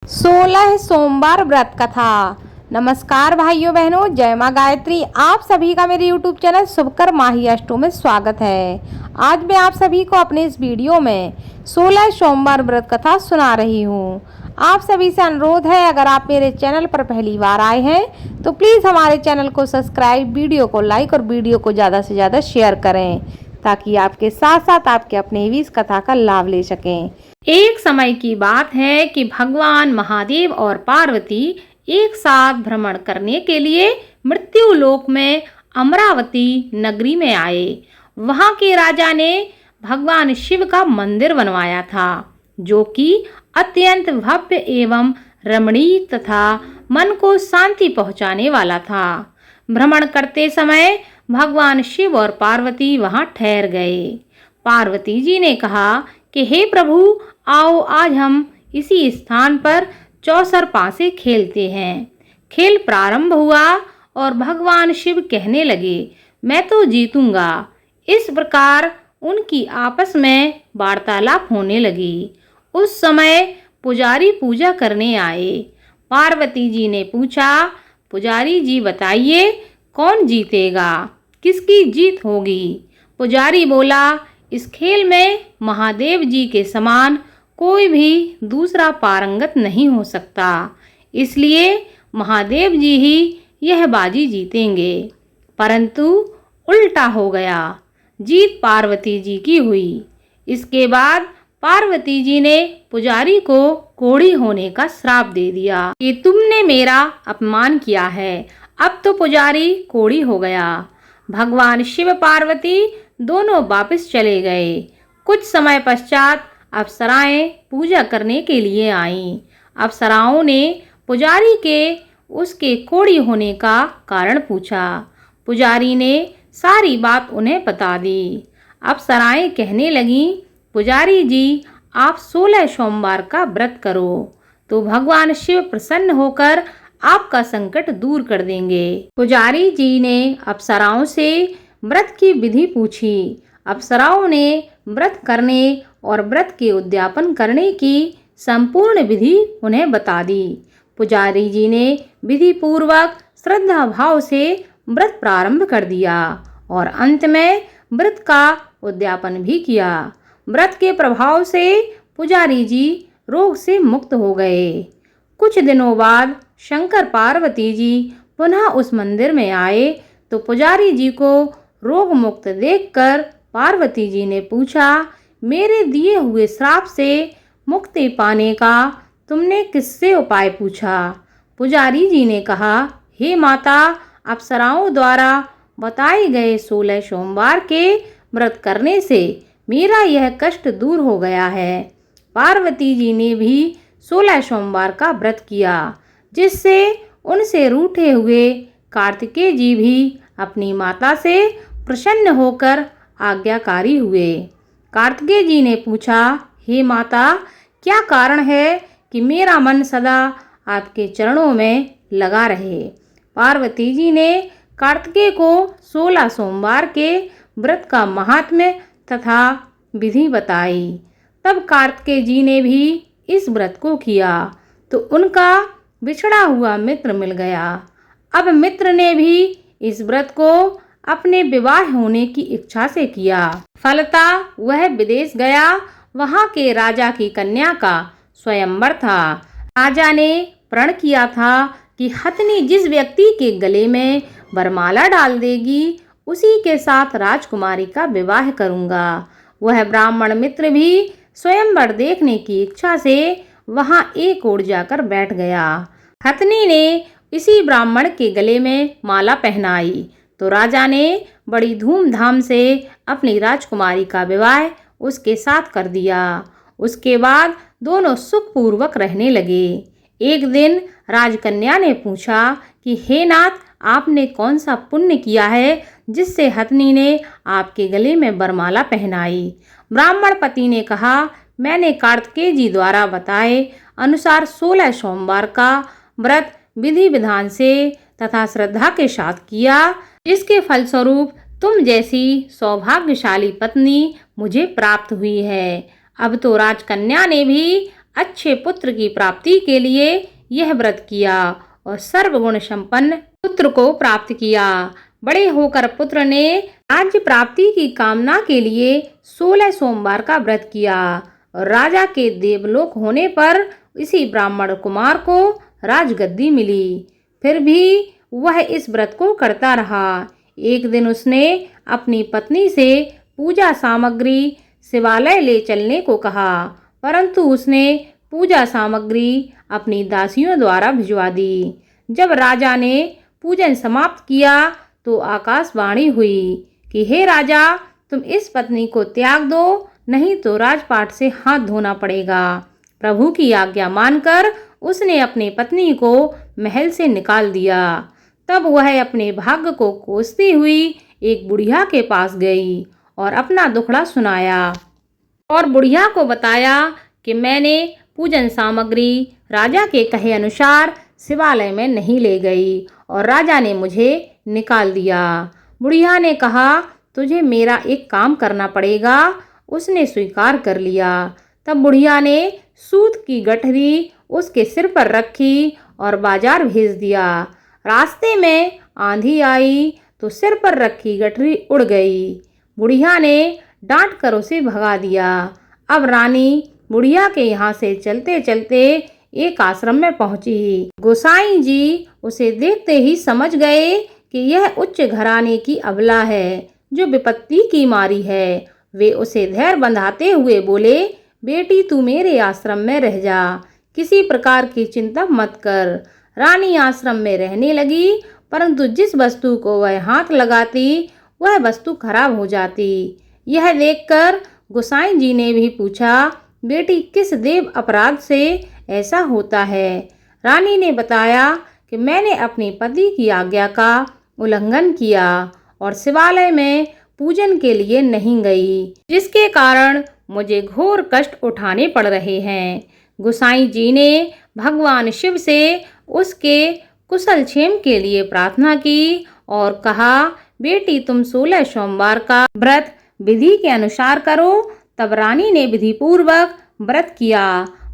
16 सोमवार व्रत कथा। नमस्कार भाइयों बहनों, जय माँ गायत्री। आप सभी का मेरे YouTube चैनल शुभकर माही अष्टों में स्वागत है। आज मैं आप सभी को अपने इस वीडियो में 16 सोमवार व्रत कथा सुना रही हूँ। आप सभी से अनुरोध है, अगर आप मेरे चैनल पर पहली बार आए हैं तो प्लीज़ हमारे चैनल को सब्सक्राइब, वीडियो को लाइक और वीडियो को ज़्यादा से ज़्यादा शेयर करें, ताकि आपके साथ साथ आपके अपने भी इस कथा का लाभ ले सकें। एक समय की बात है कि भगवान महादेव और पार्वती एक साथ भ्रमण करने के लिए मृत्यु लोक में अमरावती नगरी में आए। वहां के राजा ने भगवान शिव का मंदिर बनवाया था, जो कि अत्यंत भव्य एवं रमणीय तथा मन को शांति पहुंचाने वाला था। भ्रमण करते समय भगवान शिव और पार्वती वहां ठहर गए। पार्वती जी ने कहा कि हे प्रभु, आओ आज हम इसी स्थान पर चौसर पासे खेलते हैं। खेल प्रारंभ हुआ और भगवान शिव कहने लगे, मैं तो जीतूंगा। इस प्रकार उनकी आपस में वार्तालाप होने लगी। उस समय पुजारी पूजा करने आए। पार्वती जी ने पूछा, पुजारी जी बताइए, कौन जीतेगा, किसकी जीत होगी? पुजारी बोला, इस खेल में महादेव जी के समान कोई भी दूसरा पारंगत नहीं हो सकता, इसलिए महादेव जी ही यह बाजी जीतेंगे। परंतु उल्टा हो गया, जीत पार्वती जी की हुई। इसके बाद पार्वती जी ने पुजारी को कोढ़ी होने का श्राप दे दिया कि तुमने मेरा अपमान किया है। अब तो पुजारी कोढ़ी हो गया। भगवान शिव पार्वती दोनों वापस चले गए। कुछ समय पश्चात अप्सराएं पूजा करने के लिए आईं। अप्सराओं ने पुजारी के उसके कोढ़ी होने का कारण पूछा। पुजारी ने सारी बात उन्हें बता दी। अप्सराएं कहने लगीं, पुजारी जी आप 16 सोमवार का व्रत करो तो भगवान शिव प्रसन्न होकर आपका संकट दूर कर देंगे। पुजारी जी ने अप्सराओं से व्रत की विधि पूछी। अप्सराओं ने व्रत करने और व्रत के उद्यापन करने की संपूर्ण विधि उन्हें बता दी। पुजारी जी ने विधि पूर्वक श्रद्धा भाव से व्रत प्रारंभ कर दिया और अंत में व्रत का उद्यापन भी किया। व्रत के प्रभाव से पुजारी जी रोग से मुक्त हो गए। कुछ दिनों बाद शंकर पार्वती जी पुनः उस मंदिर में आए तो पुजारी जी को रोग मुक्त देखकर पार्वती जी ने पूछा, मेरे दिए हुए श्राप से मुक्ति पाने का तुमने किससे उपाय पूछा? पुजारी जी ने कहा, हे माता, अप्सराओं द्वारा बताए गए 16 सोमवार के व्रत करने से मेरा यह कष्ट दूर हो गया है। पार्वती जी ने भी 16 सोमवार का व्रत किया, जिससे उनसे रूठे हुए कार्तिकेय जी भी अपनी माता से प्रसन्न होकर आज्ञाकारी हुए। कार्तिकेय जी ने पूछा, हे माता, क्या कारण है कि मेरा मन सदा आपके चरणों में लगा रहे? पार्वती जी ने कार्तिकेय को 16 सोमवार के व्रत का महात्म्य तथा विधि बताई। तब कार्तिकेय जी ने भी इस व्रत को किया तो उनका बिछड़ा हुआ मित्र मिल गया। अब मित्र ने भी इस व्रत को अपने विवाह होने की इच्छा से किया। फलतः वह विदेश गया। वहां के राजा की कन्या का स्वयंवर था। राजा ने प्रण किया था कि हथनी जिस व्यक्ति के गले में वरमाला डाल देगी, उसी के साथ राजकुमारी का विवाह करूंगा। वह ब्राह्मण मित्र भी स्वयंवर देखने की इच्छा से वहां एक ओर जाकर बैठ गया। हथनी ने इसी ब्राह्मण के गले में माला पहनाई तो राजा ने बड़ी धूमधाम से अपनी राजकुमारी का विवाह उसके साथ कर दिया। उसके बाद दोनों सुखपूर्वक रहने लगे। एक दिन राजकन्या ने पूछा कि हे नाथ, आपने कौन सा पुण्य किया है जिससे हथनी ने आपके गले में वरमाला पहनाई? ब्राह्मण पति ने कहा, मैंने कार्तिकेय जी द्वारा बताए अनुसार 16 सोमवार का व्रत विधि विधान से तथा श्रद्धा के साथ किया, जिसके फलस्वरूप तुम जैसी सौभाग्यशाली पत्नी मुझे प्राप्त हुई है। अब तो राजकन्या ने भी अच्छे पुत्र की प्राप्ति के लिए यह व्रत किया और सर्वगुण संपन्न पुत्र को प्राप्त किया। बड़े होकर पुत्र ने राज्य प्राप्ति की कामना के लिए 16 सोमवार का व्रत किया और राजा के देवलोक होने पर इसी ब्राह्मण कुमार को राजगद्दी मिली। फिर भी वह इस व्रत को करता रहा। एक दिन उसने अपनी पत्नी से पूजा सामग्री शिवालय ले चलने को कहा, परंतु उसने पूजा सामग्री अपनी दासियों द्वारा भिजवा दी। जब राजा ने पूजन समाप्त किया तो आकाशवाणी हुई कि हे राजा, तुम इस पत्नी को त्याग दो, नहीं तो राजपाट से हाथ धोना पड़ेगा। प्रभु की आज्ञा मानकर उसने अपनी पत्नी को महल से निकाल दिया। तब वह अपने भाग्य को कोसती हुई एक बुढ़िया के पास गई और अपना दुखड़ा सुनाया और बुढ़िया को बताया कि मैंने पूजन सामग्री राजा के कहे अनुसार शिवालय में नहीं ले गई और राजा ने मुझे निकाल दिया। बुढ़िया ने कहा, तुझे मेरा एक काम करना पड़ेगा। उसने स्वीकार कर लिया। तब बुढ़िया ने सूत की गठरी उसके सिर पर रखी और बाजार भेज दिया। रास्ते में आंधी आई तो सिर पर रखी गठरी उड़ गई। बुढ़िया ने डांट कर उसे भगा दिया। अब रानी बुढ़िया के यहाँ से चलते चलते एक आश्रम में पहुंची। गोसाई जी उसे देखते ही समझ गए कि यह उच्च घराने की अबला है जो विपत्ति की मारी है। वे उसे धैर्य बंधाते हुए बोले, बेटी तू मेरे आश्रम में रह जा, किसी प्रकार की चिंता मत कर। रानी आश्रम में रहने लगी, परंतु जिस वस्तु को वह हाथ लगाती वह वस्तु खराब हो जाती। यह देखकर गोसाई जी ने भी पूछा, बेटी किस देव अपराध से ऐसा होता है? रानी ने बताया कि मैंने अपने पति की आज्ञा का उल्लंघन किया और शिवालय में पूजन के लिए नहीं गई, जिसके कारण मुझे घोर कष्ट उठाने पड़ रहे हैं। गोसाई जी ने भगवान शिव से उसके कुशल क्षेम के लिए प्रार्थना की और कहा, बेटी तुम 16 सोमवार का व्रत विधि के अनुसार करो। तब रानी ने विधि पूर्वक व्रत किया।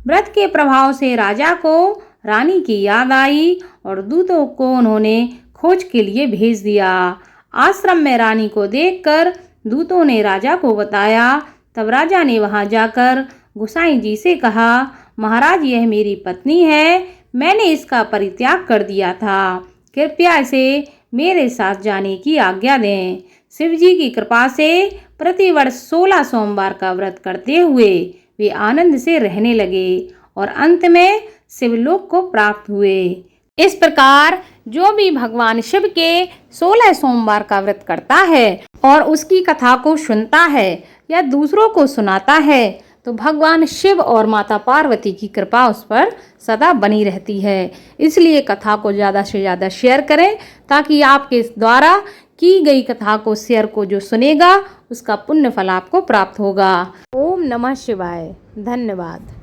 व्रत के प्रभाव से राजा को रानी की याद आई और दूतों को उन्होंने खोज के लिए भेज दिया। आश्रम में रानी को देखकर दूतों ने राजा को बताया। तब राजा ने वहां जाकर गोसाई जी से कहा, महाराज यह मेरी पत्नी है, मैंने इसका परित्याग कर दिया था, कृपया इसे मेरे साथ जाने की आज्ञा दें। शिव जी की कृपा से प्रतिवर्ष 16 सोमवार का व्रत करते हुए वे आनंद से रहने लगे और अंत में शिवलोक को प्राप्त हुए। इस प्रकार जो भी भगवान शिव के 16 सोमवार का व्रत करता है और उसकी कथा को सुनता है या दूसरों को सुनाता है तो भगवान शिव और माता पार्वती की कृपा उस पर सदा बनी रहती है। इसलिए कथा को ज़्यादा से ज़्यादा शेयर करें ताकि आपके द्वारा की गई कथा को शेयर को जो सुनेगा उसका पुण्य फल आपको प्राप्त होगा। ओम नमः शिवाय। धन्यवाद।